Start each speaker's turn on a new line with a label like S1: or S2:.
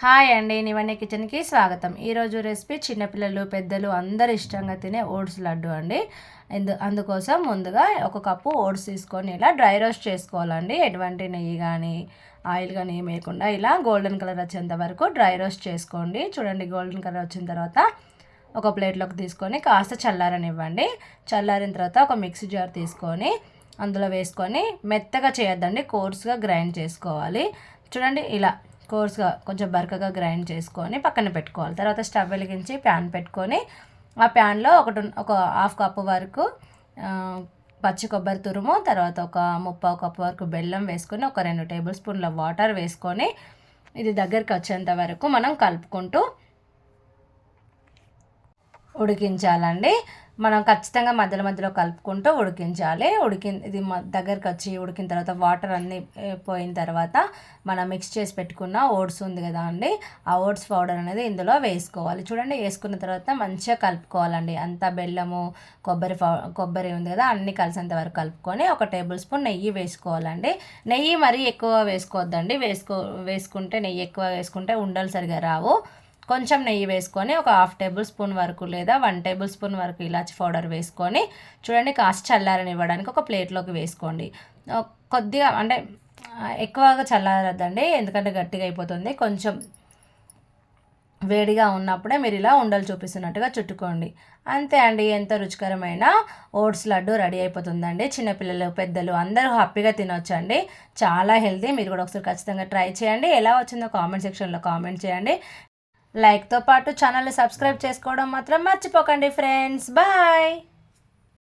S1: Hi అండి, నివన్య కిచెన్కి స్వాగతం. ఈరోజు రెసిపీ చిన్నపిల్లలు పెద్దలు అందరు ఇష్టంగా తినే ఓట్స్ లడ్డు అండి. అందుకోసం ముందుగా ఒక కప్పు ఓట్స్ తీసుకొని ఇలా డ్రై రోస్ట్ చేసుకోవాలండి. ఎటువంటి నెయ్యి కానీ ఆయిల్ కానీ ఏం వేయకుండా ఇలా గోల్డెన్ కలర్ వచ్చేంత వరకు డ్రై రోస్ట్ చేసుకోండి. చూడండి, గోల్డెన్ కలర్ వచ్చిన తర్వాత ఒక ప్లేట్లోకి తీసుకొని కాస్త చల్లారనివ్వండి. చల్లారిన తర్వాత ఒక మిక్సీ జార్ తీసుకొని అందులో వేసుకొని మెత్తగా చేయొద్దండి, కోర్స్గా గ్రైండ్ చేసుకోవాలి. చూడండి, ఇలా కోర్స్గా కొంచెం బరకగా గ్రైండ్ చేసుకొని పక్కన పెట్టుకోవాలి. తర్వాత స్టవ్ వెలిగించి ప్యాన్ పెట్టుకొని ఆ ప్యాన్లో ఒక హాఫ్ కప్పు వరకు పచ్చి కొబ్బరి తురుము, తర్వాత ఒక ముప్పావు కప్పు వరకు బెల్లం వేసుకొని ఒక 2 టేబుల్ స్పూన్ల వాటర్ వేసుకొని ఇది దగ్గరికి వచ్చేంత వరకు మనం కలుపుకుంటూ ఉడికించాలండి. మనం ఖచ్చితంగా మధ్యలో మధ్యలో కలుపుకుంటూ ఉడికించాలి. ఇది దగ్గరికి వచ్చి ఉడికిన తర్వాత వాటర్ అన్నీ పోయిన తర్వాత మనం మిక్స్ చేసి పెట్టుకున్న ఓట్స్ ఉంది కదా అండి, ఆ ఓట్స్ పౌడర్ అనేది ఇందులో వేసుకోవాలి. చూడండి, వేసుకున్న తర్వాత మంచిగా కలుపుకోవాలండి. అంతా బెల్లము కొబ్బరి ఉంది కదా, అన్నీ కలిసేంత వరకు కలుపుకొని ఒక టేబుల్ స్పూన్ నెయ్యి వేసుకోవాలండి. నెయ్యి మరీ ఎక్కువ వేసుకోవద్దండి. వేసుకుంటే నెయ్యి ఎక్కువ వేసుకుంటే ఉండలు సరిగా రావు. కొంచెం నెయ్యి వేసుకొని ఒక హాఫ్ టేబుల్ స్పూన్ వరకు లేదా 1 టేబుల్ స్పూన్ వరకు ఇలాచి పౌడర్ వేసుకొని చూడండి, కాస్త చల్లారనివ్వడానికి ఒక ప్లేట్లోకి వేసుకోండి. కొద్దిగా అంటే ఎక్కువగా చల్లారద్దండి, ఎందుకంటే గట్టిగా అయిపోతుంది. కొంచెం వేడిగా ఉన్నప్పుడే మీరు ఇలా ఉండలు చూపిస్తున్నట్టుగా చుట్టుకోండి. అంతే అండి, ఎంతో రుచికరమైన ఓట్స్ లడ్డు రెడీ అయిపోతుందండి. చిన్నపిల్లలు పెద్దలు అందరూ హ్యాపీగా తినొచ్చండి. చాలా హెల్తీ. మీరు కూడా ఒకసారి ఖచ్చితంగా ట్రై చేయండి. ఎలా వచ్చిందో కామెంట్ సెక్షన్లో కామెంట్ చేయండి. లైక్తో పాటు ఛానల్ని సబ్స్క్రైబ్ చేసుకోవడం మాత్రం మర్చిపోకండి ఫ్రెండ్స్. బాయ్.